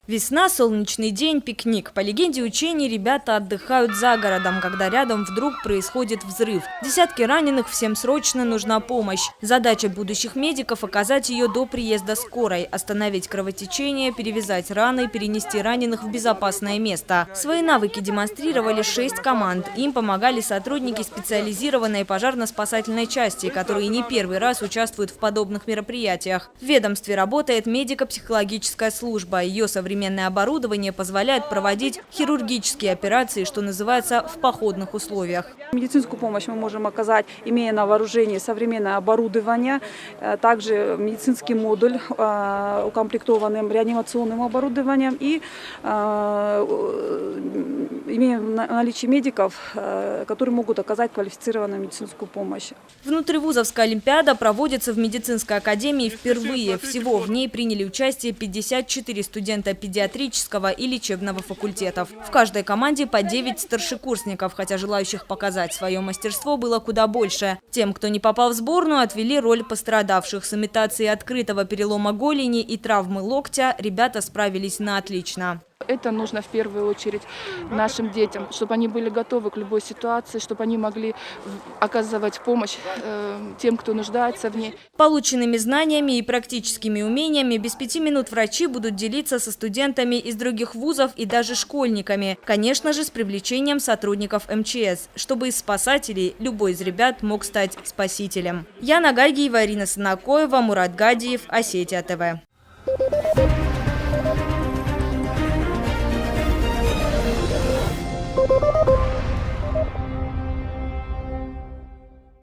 Весна, солнечный день, пикник. По легенде учений, ребята отдыхают за городом, когда рядом вдруг происходит взрыв. Десятки раненых, всем срочно нужна помощь. Задача будущих медиков – оказать ее до приезда скорой, остановить кровотечение, перевязать раны, перенести раненых в безопасное место. Свои навыки демонстрировали 6 команд. Им помогали сотрудники специализированной пожарно-спасательной части, которые не первый раз участвуют в подобных мероприятиях. В ведомстве работает медико-психологическая служба. Ее современное оборудование позволяет проводить хирургические операции, что называется, в походных условиях. Медицинскую помощь мы можем оказать, имея на вооружении современное оборудование, также медицинский модуль, укомплектованным реанимационным оборудованием, и имея в наличии медиков, которые могут оказать квалифицированную медицинскую помощь. Внутривузовская олимпиада проводится в медицинской академии впервые. Всего в ней приняли участие 54 студента педиатрического и лечебного факультетов. В каждой команде по 9 старшекурсников, хотя желающих показать свое мастерство было куда больше. Тем, кто не попал в сборную, отвели роль пострадавших. С имитацией открытого перелома голени и травмы локтя ребята справились на отлично. Это нужно в первую очередь нашим детям, чтобы они были готовы к любой ситуации, чтобы они могли оказывать помощь тем, кто нуждается в ней. Полученными знаниями и практическими умениями без 5 минут врачи будут делиться со студентами из других вузов и даже школьниками. Конечно же, с привлечением сотрудников МЧС, чтобы из спасателей любой из ребят мог стать спасителем. Яна Гайгиева, Ирина Санакоева, Мурат Гадиев, Осетия ТВ.